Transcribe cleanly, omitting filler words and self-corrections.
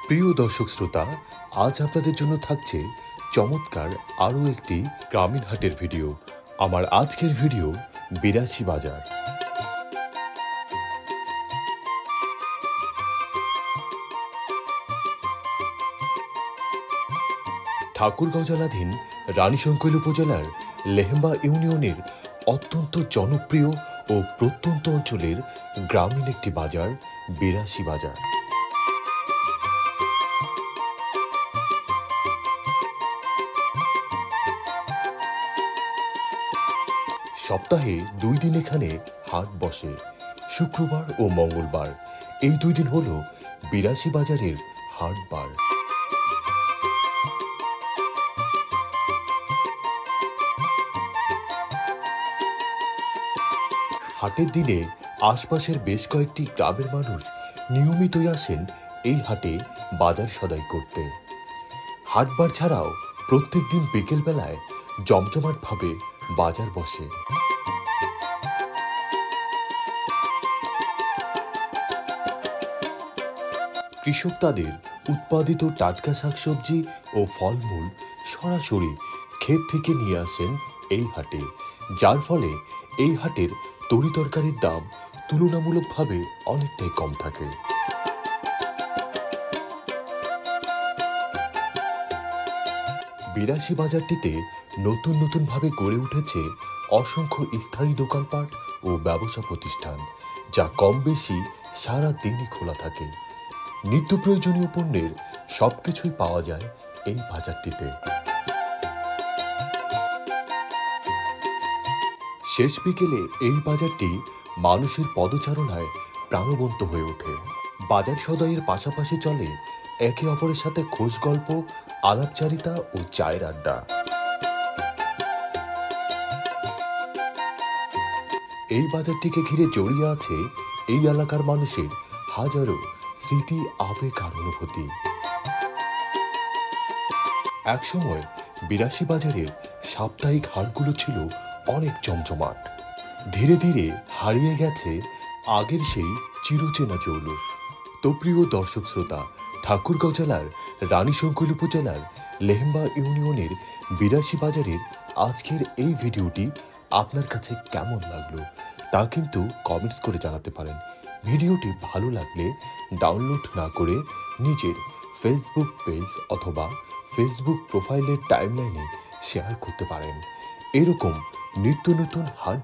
প্রিয় দর্শক শ্রোতা, আজ আপনাদের জন্য থাকছে চমৎকার আরও একটি গ্রামীণ হাটের ভিডিও। আমার আজকের ভিডিও বিরাশী বাজার। ঠাকুরগাঁও জেলাধীন রানীশংকৈল উপজেলার লেহেম্বা ইউনিয়নের অত্যন্ত জনপ্রিয় ও প্রত্যন্ত অঞ্চলের গ্রামীণ একটি বাজার বিরাশী বাজার। সপ্তাহে 2 দিন এখানে হাট বসে, শুক্রবার ও মঙ্গলবার। এই 2 দিন হলো বিরাশী বাজারের হাটবার। হাটের দিনে আশপাশের বেশ কয়েকটি গ্রামের মানুষ নিয়মিতই আসেন এই হাটে বাজার সদাই করতে। হাটবার ছাড়াও প্রত্যেক দিন বিকেলবেলায় জমজমাটভাবে বাজার বসে। কৃষক তাদের উৎপাদিত টাটকা শাকসবজি ও ফলমূল সরাসরি ক্ষেত থেকে নিয়ে আসেন এই হাটে, যার ফলে এই হাটের তরিতরকারির দাম তুলনামূলকভাবে অনেকটাই কম থাকে। বিরাশী বাজারটিতে নতুন নতুনভাবে গড়ে উঠেছে অসংখ্য স্থায়ী দোকানপাট ও ব্যবসা প্রতিষ্ঠান, যা কম বেশি সারা দিনই খোলা থাকে। নিত্য প্রয়োজনীয় পণ্যের সবকিছুই পাওয়া যায় এই বাজারটিতে। শেষ বিকেলে এই বাজারটি মানুষের পদচারণায় প্রাণবন্ত হয়ে ওঠে। বাজার সদাইয়ের পাশাপাশি চলে একে অপরের সাথে খোশ গল্প, আলাপচারিতা ও চায়ের আড্ডা। এই বাজারটিকে ঘিরে জড়িয়ে আছে এই এলাকার মানুষের হাজারো স্মৃতি, আবেগ আর অনুভূতি। একসময় বিরাশী বাজারের সাপ্তাহিক হাটগুলো ছিল অনেক জমজমাট। ধীরে ধীরে হারিয়ে গেছে আগের সেই চিরচেনা জৌলুস। তো প্রিয় দর্শক শ্রোতা, ঠাকুরগাঁও জেলার রানীশংকৈল উপজেলার লেহেম্বা ইউনিয়নের বিরাশী বাজারের আজকের এই ভিডিওটি আপনার কাছে কেমন লাগলো তা কিন্তু কমেন্টস করে জানাতে পারেন। ভিডিওটি ভালো লাগলে ডাউনলোড না করে নিজের ফেসবুক পেজ অথবা ফেসবুক প্রোফাইলের টাইমলাইনে শেয়ার করতে পারেন। এরকম নিত্য নতুন হাট